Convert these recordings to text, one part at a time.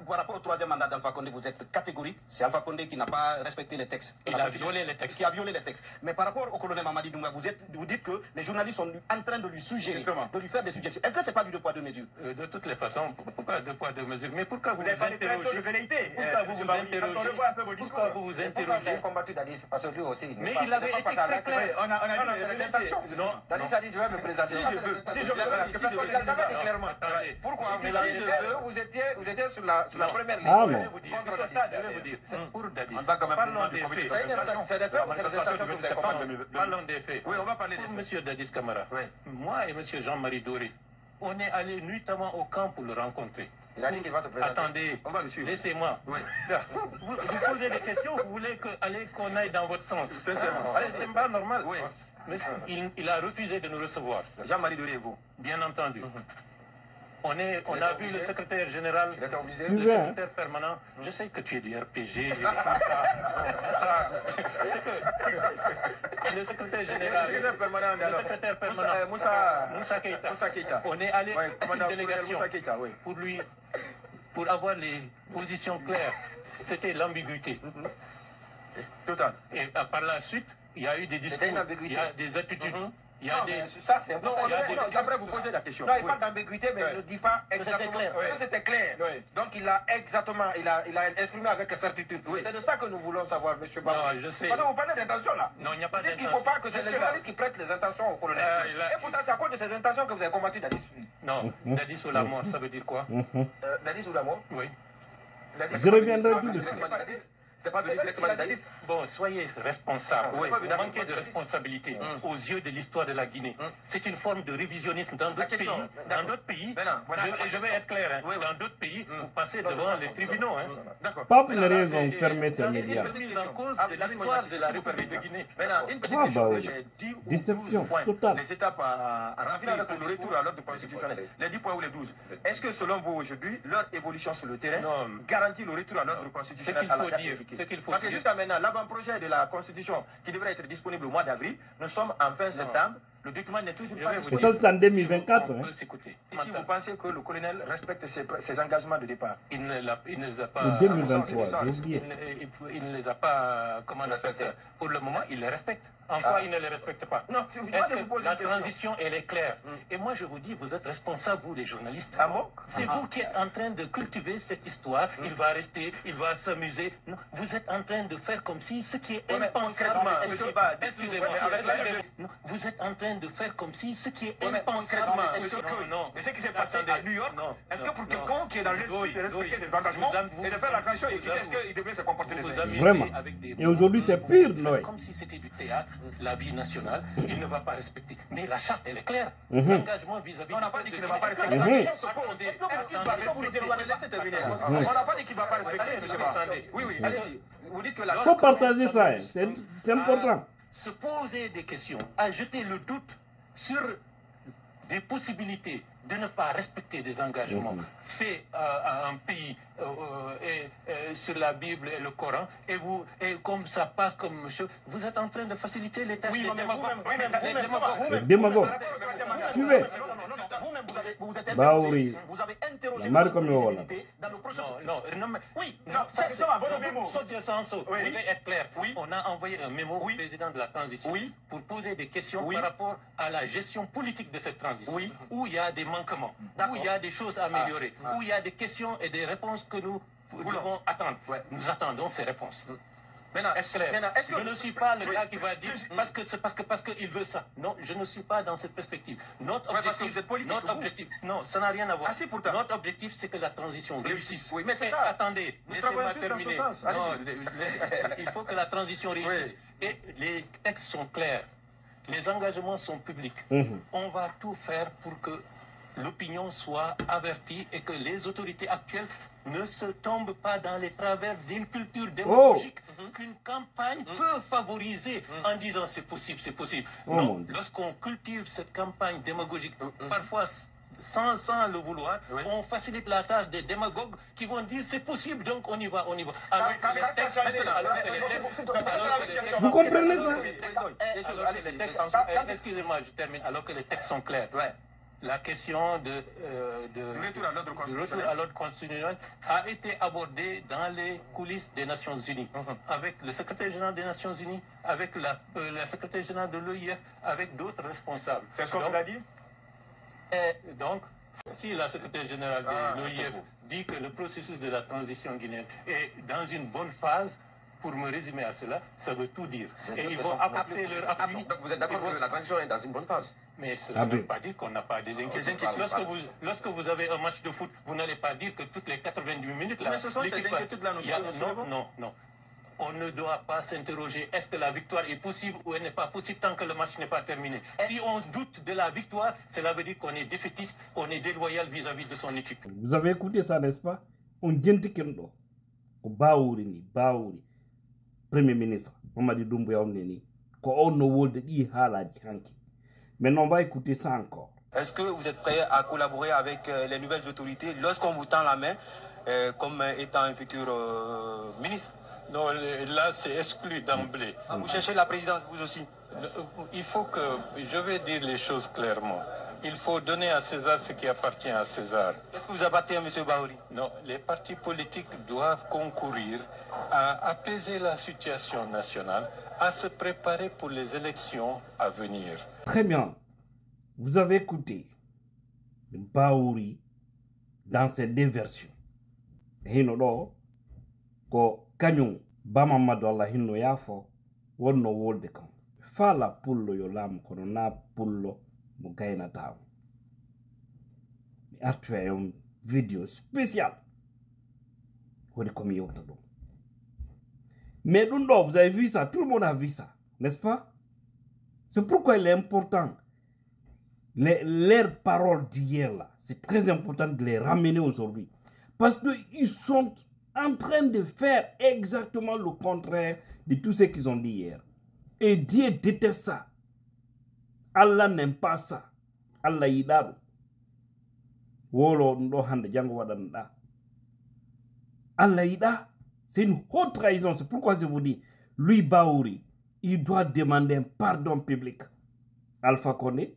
par rapport au troisième mandat d'Alpha Condé, vous êtes catégorique. C'est Alpha Condé qui n'a pas respecté les textes. Il a violé les textes. Qui a violé les textes. Mais par rapport au colonel Mamadi Doumbouya, vous dites que les journalistes sont en train de lui suggérer, de lui faire des suggestions. Est-ce que ce n'est pas du deux poids, deux mesures? De toutes les façons, pourquoi deux poids, deux mesures? Mais pourquoi vous n'avez pas de velléité? Pourquoi vous vous interrogez? Pourquoi vous vous interrogez? Combattu Dadis, parce que lui aussi. Mais il avait été très clair. On a dit les intentions. Dadis a dit, je vais me présenter. Si je veux, il a quand même dit clairement. Pourquoi? Vous étiez sur la première ligne. Ah non. Contre le stade. Je vais vous dire, pour Dadis, parlons des faits. Parlons des faits. Oui, on va parler des faits. faits. Monsieur Dadis Camara, moi et monsieur Jean-Marie Doré, on est allé nuitamment au camp pour le rencontrer. Il a dit qu'il va se présenter. Attendez, on va le suivre. Laissez-moi. Oui. Vous posez des questions, vous voulez qu'on aille dans votre sens. Sincèrement. C'est pas normal. Oui. Mais il a refusé de nous recevoir. Jean-Marie Doré et vous? Bien entendu. On a vu le secrétaire général, le secrétaire permanent. Je sais que tu es du RPG. Le secrétaire général. Le secrétaire permanent. Moussa Keïta. On est allé avec une délégation pour avoir les positions claires. C'était l'ambiguïté. Total. Et par la suite, il y a eu des discours, il y a des attitudes. Il y a des... Ça, c'est important. Après, vous posez la question. Non, il parle d'ambiguïté, mais il ne dit pas exactement. C'était clair. Donc, il a exactement, il a exprimé avec certitude. C'est de ça que nous voulons savoir, M. Barou. Non, je sais. Parce que vous parlez d'intention, là. Non, il n'y a pas d'intention. Il ne faut pas que c'est les journalistes qui prêtent les intentions au colonel. Et pourtant, c'est à cause de ces intentions que vous avez combattu Dadis. Non, Dadis ou la mort, ça veut dire quoi? Dadis ou la mort? Oui. Je reviendrai tout de suite. C'est pas directement Dadis. Bon, soyez responsable. Vous manquez de responsabilité aux yeux de l'histoire de la Guinée. C'est une forme de révisionnisme dans d'autres pays. Dans d'autres pays, je vais être clair, dans d'autres pays, vous passez devant les tribunaux. D'accord. Pas pour les raisons fermées ces médias. C'est une mise en cause de l'histoire de la République de Guinée. Maintenant, une petite question. 10 ou 12 points, les étapes à remplir pour le retour à l'ordre constitutionnel. Les 10 points ou les 12. Est-ce que selon vous aujourd'hui, leur évolution sur le terrain garantit le retour à l'ordre constitutionnel à la date indiquée? Parce que jusqu'à maintenant, l'avant-projet de la Constitution qui devrait être disponible au mois d'avril, nous sommes en fin septembre, le document n'est toujours pas disponible. Et ça, c'est en 2024. Ici, vous pensez que le colonel respecte ses engagements de départ? Il ne les a pas... En 2023, j'ai oublié. Il ne les a pas... Comment on appelle ça? Pour le moment, il les respecte. En quoi il ne les respecte pas? Non, la transition, elle est claire. Et moi, je vous dis, vous êtes responsables, vous, les journalistes. C'est vous qui êtes en train de cultiver cette histoire. Il va rester, il va s'amuser. Non, vous êtes en train de faire comme si ce qui est impensable... Excusez-moi. Vous êtes en train de faire comme si ce qui est impensable... Non. Mais ce qui s'est passé à New York, est-ce que pour quelqu'un qui est dans l'esprit de respecter ses engagements et de faire la transition, est-ce qu'il devrait se comporter les autres? Vraiment. Et aujourd'hui, c'est pire, Noé. Comme si c'était du théâtre, la vie nationale, il ne va pas respecter. Mais la charte, elle est claire. L'engagement vis-à-vis... On n'a pas dit qu'il ne va pas respecter. On n'a pas dit qu'il ne va pas respecter. Oui, allez-y. Vous dites que la... Il faut partager ça, c'est important. Se poser des questions, à jeter le doute sur des possibilités de ne pas respecter des engagements faits à un pays sur la Bible et le Coran, et comme ça passe comme monsieur, vous êtes en train de faciliter les tâches des démagogues. Suivez. Vous êtes Baouri. vous avez interrogé la la possibilité dans le processus. Je vais être clair. On a envoyé un mémo au président de la transition pour poser des questions par rapport à la gestion politique de cette transition, où il y a des manquements, où il y a des choses à améliorer, où il y a des questions et des réponses que nous devons attendre. Nous attendons ces réponses. Maintenant, je ne suis pas le gars qui va dire parce qu'il veut ça. Non, je ne suis pas dans cette perspective. Notre objectif, non, ça n'a rien à voir. Notre objectif, c'est que la transition réussisse. Oui, mais c'est ça. Attendez, laissez-moi terminer. Il faut que la transition réussisse. Et les textes sont clairs. Les engagements sont publics. On va tout faire pour que l'opinion soit avertie et que les autorités actuelles ne se tombent pas dans les travers d'une culture démagogique qu'une campagne peut favoriser en disant c'est possible, c'est possible. Non, lorsqu'on cultive cette campagne démagogique, parfois sans le vouloir, on facilite la tâche des démagogues qui vont dire c'est possible, donc on y va, on y va. Vous comprenez ça? Excusez-moi, je termine. Alors que les textes sont clairs. la question du retour à l'ordre constitutionnel a été abordée dans les coulisses des Nations Unies, avec le secrétaire général des Nations Unies, avec la secrétaire générale de l'OIF, avec d'autres responsables. C'est ce qu'on vous a dit? Donc, si la secrétaire générale de l'OIF dit que le processus de la transition guinéenne est dans une bonne phase, pour me résumer à cela, ça veut tout dire. Et ils vont apporter leur appui. Donc vous êtes d'accord que la transition est dans une bonne phase? Mais cela ne veut pas dire qu'on n'a pas des inquiétudes. Lorsque vous avez un match de foot, vous n'allez pas dire que toutes les 90 minutes... Mais ce sont ces inquiétudes-là, non. On ne doit pas s'interroger, est-ce que la victoire est possible ou elle n'est pas possible tant que le match n'est pas terminé. Si on doute de la victoire, cela veut dire qu'on est défaitiste, on est déloyal vis-à-vis de son équipe. Vous avez écouté ça, n'est-ce pas? On dit que Baouri, Premier ministre, Mamadi Doumbouya Omneni, qu'on ne hala hanki. Maintenant, on va écouter ça encore. Est-ce que vous êtes prêt à collaborer avec les nouvelles autorités lorsqu'on vous tend la main comme étant un futur ministre? Non, là, c'est exclu d'emblée. Vous cherchez la présidence, vous aussi? Il faut que, je vais dire les choses clairement. Il faut donner à César ce qui appartient à César. Qu'est-ce que vous appartient, M. Baouri? Non, les partis politiques doivent concourir à apaiser la situation nationale, à se préparer pour les élections à venir. Très bien. Vous avez écouté Baouri dans ces deux versions. Hinodo, ko kanyum bamamadu Allah hinno yafo, wonno wolde kam. Fala pullo yo lam kono na pullo mo gayna taw. Mi artu une vidéo spéciale. Wodi komi yota do. Mais vous avez vu ça, tout le monde a vu ça, n'est-ce pas? C'est pourquoi il est important. Leurs paroles d'hier là, c'est très important de les ramener aujourd'hui. Parce qu'ils sont en train de faire exactement le contraire de tout ce qu'ils ont dit hier. Et Dieu déteste ça. Allah n'aime pas ça. Allah yidaru. Wolo ndo hande jango wadanda. Allah yida. C'est une haute trahison. C'est pourquoi je vous dis, lui Baouri, il doit demander un pardon public. Alpha Condé.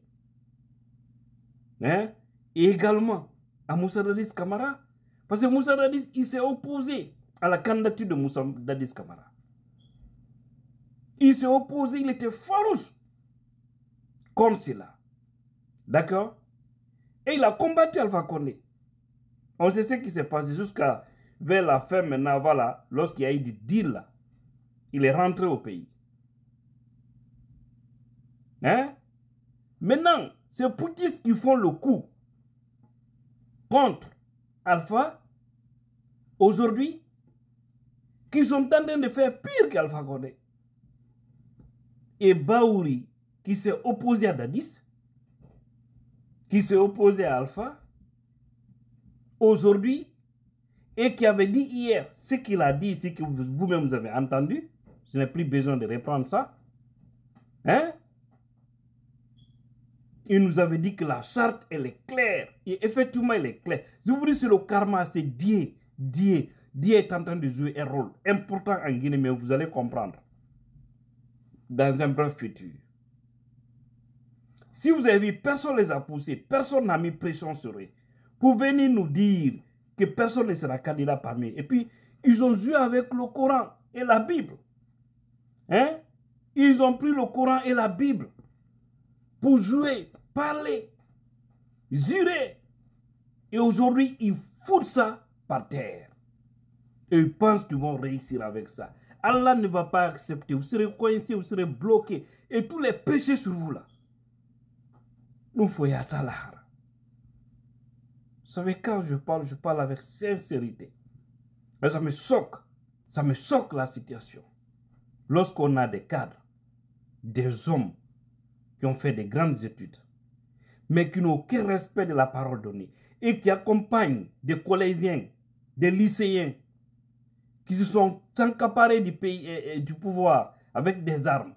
Hein? Et également à Moussa Dadis Camara. Parce que Moussa Dadis, il s'est opposé à la candidature de Moussa Dadis Camara. Il s'est opposé, il était farouche comme cela. D'accord? Et il a combattu Alpha Condé. On sait ce qui s'est passé jusqu'à vers la fin maintenant, voilà, lorsqu'il y a eu des deals là, il est rentré au pays. Hein? Maintenant, c'est Poutis qui font le coup contre Alpha, aujourd'hui, qui sont en train de faire pire qu'Alpha Condé. Et Baouri, qui s'est opposé à Dadis, qui s'est opposé à Alpha, aujourd'hui, et qui avait dit hier ce qu'il a dit ici, que vous-même vous avez entendu, je n'ai plus besoin de reprendre ça. Hein? Il nous avait dit que la charte, elle est claire. Et effectivement, elle est claire. Je vous dis, c'est le karma, c'est Dieu. Dieu est en train de jouer un rôle important en Guinée, mais vous allez comprendre. Dans un bref futur. Si vous avez vu, personne ne les a poussés, personne n'a mis pression sur eux pour venir nous dire que personne ne sera candidat parmi eux. Et puis, ils ont joué avec le Coran et la Bible. Hein? Ils ont pris le Coran et la Bible pour jouer, parler, jurer. Et aujourd'hui, ils foutent ça par terre. Et ils pensent qu'ils vont réussir avec ça. Allah ne va pas accepter. Vous serez coincés, vous serez bloqués. Et tous les péchés sur vous là. Nous faut y attendre. Vous savez, quand je parle avec sincérité. Mais ça me choque la situation. Lorsqu'on a des cadres, des hommes qui ont fait de grandes études, mais qui n'ont aucun respect de la parole donnée, et qui accompagnent des collégiens, des lycéens, qui se sont accaparés du pays et du pouvoir avec des armes,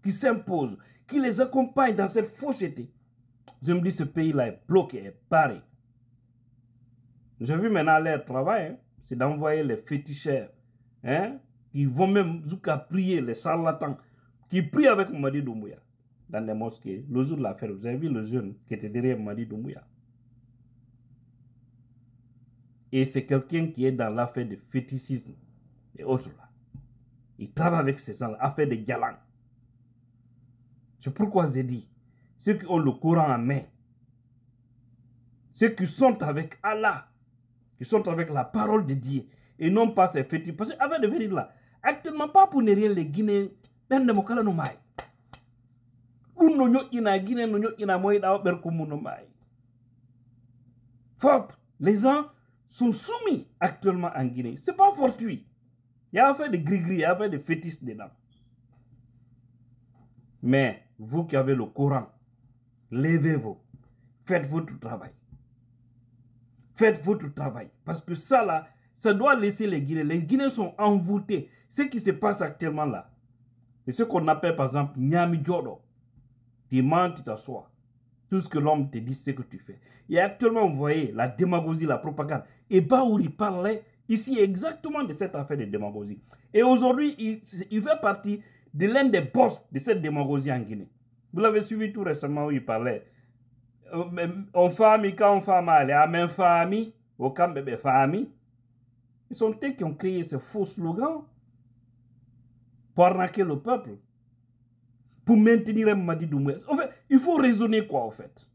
qui s'imposent, qui les accompagnent dans cette fausseté. Je me dis, ce pays-là est bloqué, est barré. J'ai vu maintenant leur travail, hein, c'est d'envoyer les féticheurs, hein, qui vont même jusqu'à prier, les charlatans, qui prient avec Mamadi Doumbouya. dans les mosquées, le jour de l'affaire, vous avez vu le jeune qui était derrière Mamadi Doumbouya. Et c'est quelqu'un qui est dans l'affaire de fétichisme et autres là. Il travaille avec ces gens-là, affaire de galants. C'est pourquoi j'ai dit, ceux qui ont le Coran en main, ceux qui sont avec Allah, qui sont avec la parole de Dieu, et non pas ces fétiches. Parce qu'avec de vérité là, actuellement pas pour ne rien les Guinéens, ben de mokala no mai. Uno nyo ina Guinée, no nyo ina moy da berkumu no mai. Fop, les gens sont soumis actuellement en Guinée. C'est pas fortuit. Il y a affaire de gris-gris, il y a affaire de fétiches dedans. Mais vous qui avez le Coran, levez-vous, faites votre travail. Faites votre travail. Parce que ça là, ça doit laisser les Guinéens. Les Guinéens sont envoûtés. Ce qui se passe actuellement là, c'est ce qu'on appelle par exemple Nyami Djodo. Tu mens, tu t'assois. Tout ce que l'homme te dit, c'est ce que tu fais. Et actuellement, vous voyez la démagogie, la propagande. Et Baouri parlait ici exactement de cette affaire de démagogie. Et aujourd'hui, il fait partie de l'un des boss de cette démagogie en Guinée. Vous l'avez suivi tout récemment où il parlait. On famille, quand on famille, à même famille, au camp bébé famille. Ils sont eux qui ont créé ce faux slogan pour arnaquer le peuple, pour maintenir Mamadi Doumbouya. En fait, il faut raisonner quoi, en fait.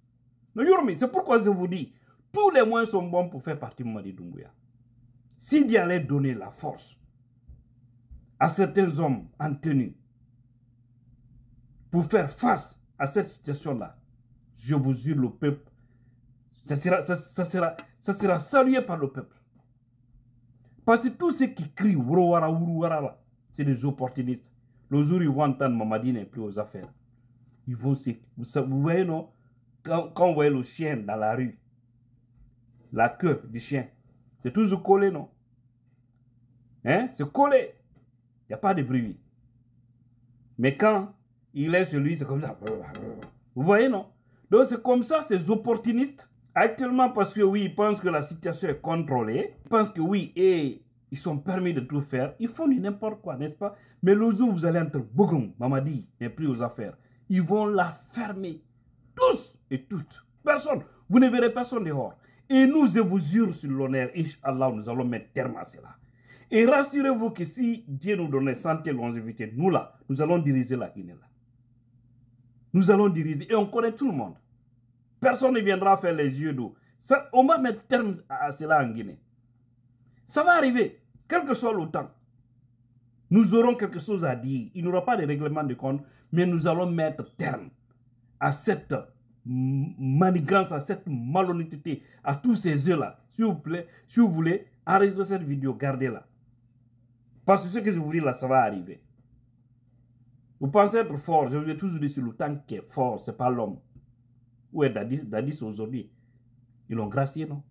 C'est pourquoi je vous dis, tous les moyens sont bons pour faire partie de Mamadi Doumbouya. S'il y allait donner la force à certains hommes en tenue pour faire face à cette situation-là, je vous jure, le peuple, ça sera salué par le peuple. Parce que tous ceux qui crient Wuruwara, c'est des opportunistes. Le jour où ils vont entendre Mamadi n'est plus aux affaires, ils vont se... Vous voyez, non? Quand vous voyez le chien dans la rue, la queue du chien, c'est toujours collé, non? Hein? C'est collé. Il n'y a pas de bruit. Mais quand il est celui, c'est comme ça. Vous voyez, non? Donc c'est comme ça, ces opportunistes, actuellement parce que oui, ils pensent que la situation est contrôlée, ils pensent que oui, et ils sont permis de tout faire, ils font n'importe quoi, n'est-ce pas? Mais le jour où vous allez entrer, Bogoum, Mamadi n'est plus aux affaires, ils vont la fermer, tous et toutes. Personne, vous ne verrez personne dehors. Et nous, je vous jure sur l'honneur, Inch'Allah, nous allons mettre terme à cela. Et rassurez-vous que si Dieu nous donnait santé et longévité, nous là, nous allons diriger la Guinée là. Nous allons diriger, et on connaît tout le monde. Personne ne viendra faire les yeux d'eau. On va mettre terme à cela en Guinée. Ça va arriver, quel que soit le temps. Nous aurons quelque chose à dire. Il n'y aura pas de règlement de compte, mais nous allons mettre terme à cette manigance, à cette malhonnêteté, à tous ces yeux-là. S'il vous plaît, si vous voulez, enregistrez cette vidéo, gardez-la. Parce que ce que je vous dis là, ça va arriver. Vous pensez être fort, je vous ai toujours dit sur le temps qui est fort, ce n'est pas l'homme. Où est Dadis aujourd'hui? Ils l'ont gracié, non?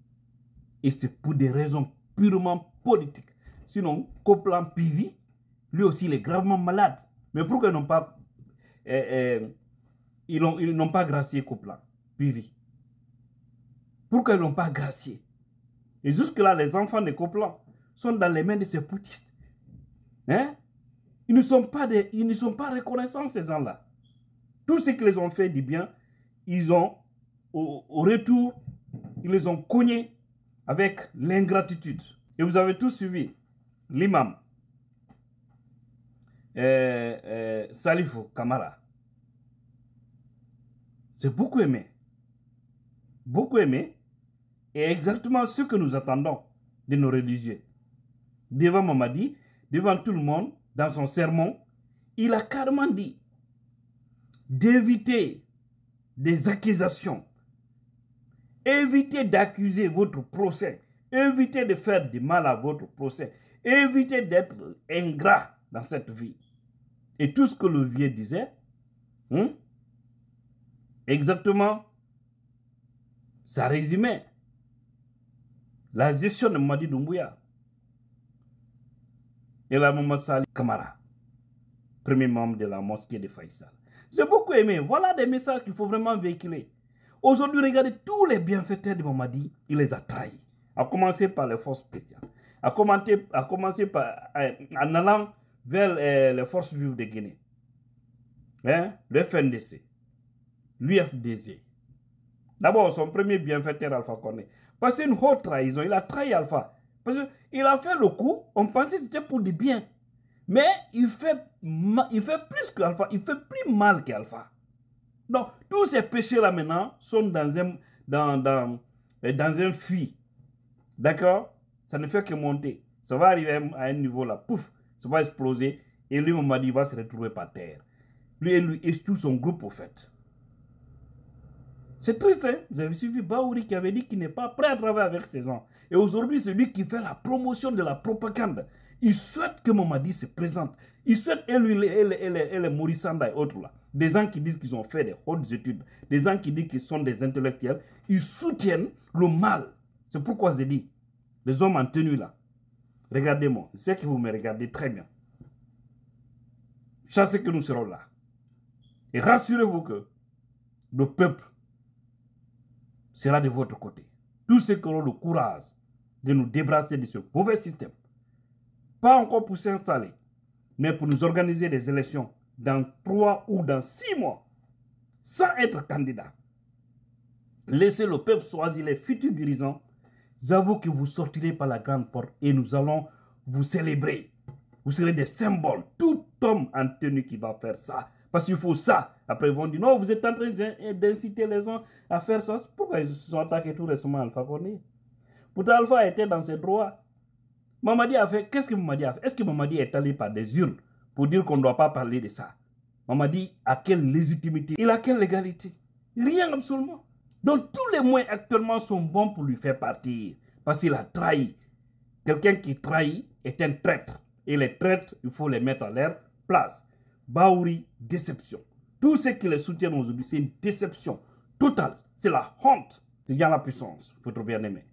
Et c'est pour des raisons purement politiques. Sinon, Coplan Pivi, lui aussi, il est gravement malade. Mais pourquoi ils n'ont pas, ils n'ont pas gracié Coplan Pivi? Pourquoi ils n'ont pas gracié? Et jusque-là, les enfants de Coplan sont dans les mains de ces poutistes. Hein? Ils ne sont pas reconnaissants, ces gens-là. Tout ce qu'ils ont fait du bien, ils ont, au retour, ils les ont cognés avec l'ingratitude. Et vous avez tous suivi l'imam Salifou Kamara. J'ai beaucoup aimé. Beaucoup aimé. Et exactement ce que nous attendons de nos religieux. Devant Mamadi, devant tout le monde, dans son sermon, il a carrément dit d'éviter des accusations, évitez d'accuser votre procès, évitez de faire du mal à votre procès, évitez d'être ingrat dans cette vie. Et tout ce que le vieux disait, exactement, ça résumait la gestion de Mamadi Doumbouya. Et la Maman Sali Kamara, premier membre de la mosquée de Faïsal. J'ai beaucoup aimé. Voilà des messages qu'il faut vraiment véhiculer. Aujourd'hui, regardez tous les bienfaiteurs de Mamadi, il les a trahis. À commencer par les forces spéciales. À commencer par, en allant vers les forces vives de Guinée. Hein? Le FNDC. l'UFDG. D'abord, son premier bienfaiteur, Alpha Condé. Parce que c'est une haute trahison. Il a trahi Alpha. Parce qu'il a fait le coup, on pensait que c'était pour du bien. Mais il fait plus qu'Alpha. Il fait plus mal qu'Alpha. Donc, tous ces péchés-là maintenant sont dans un fui. D'accord? Ça ne fait que monter. Ça va arriver à un niveau là. Pouf, ça va exploser. Et lui, Mamadi va se retrouver par terre. Lui et tout son groupe, au fait. C'est triste, hein? Vous avez suivi Baouri qui avait dit qu'il n'est pas prêt à travailler avec ces gens. Et aujourd'hui, c'est lui qui fait la promotion de la propagande. Il souhaite que Mamadi se présente. Il souhaite, et les Maurice Sanda et autres là, des gens qui disent qu'ils ont fait des hautes études, des gens qui disent qu'ils sont des intellectuels, ils soutiennent le mal. C'est pourquoi j'ai dit, les hommes en tenue là, regardez-moi, je sais que vous me regardez très bien. Je sais que nous serons là. Et rassurez-vous que le peuple sera de votre côté. Tous ceux qui auront le courage de nous débarrasser de ce mauvais système, pas encore pour s'installer, mais pour nous organiser des élections dans 3 ou dans 6 mois, sans être candidat. Laissez le peuple choisir les futurs dirigeants. J'avoue que vous sortirez par la grande porte et nous allons vous célébrer. Vous serez des symboles. Tout homme en tenue qui va faire ça. Parce qu'il faut ça. Après, ils vont dire, non, vous êtes en train d'inciter les gens à faire ça. Pourquoi ils se sont attaqués tout récemment à Alpha Condé? Pourtant, Alpha était dans ses droits. Mamadi a fait, qu'est-ce que Mamadi a fait? Est-ce que Mamadi est allé par des urnes pour dire qu'on ne doit pas parler de ça? Mamadi a quelle légitimité? Il a quelle légalité? Rien absolument. Donc tous les moyens actuellement sont bons pour lui faire partir. Parce qu'il a trahi. Quelqu'un qui trahit est un traître. Et les traîtres, il faut les mettre à leur place. Baouri, déception. Tous ceux qui les soutiennent aujourd'hui, c'est une déception totale. C'est la honte. C'est bien la puissance, votre bien-aimé.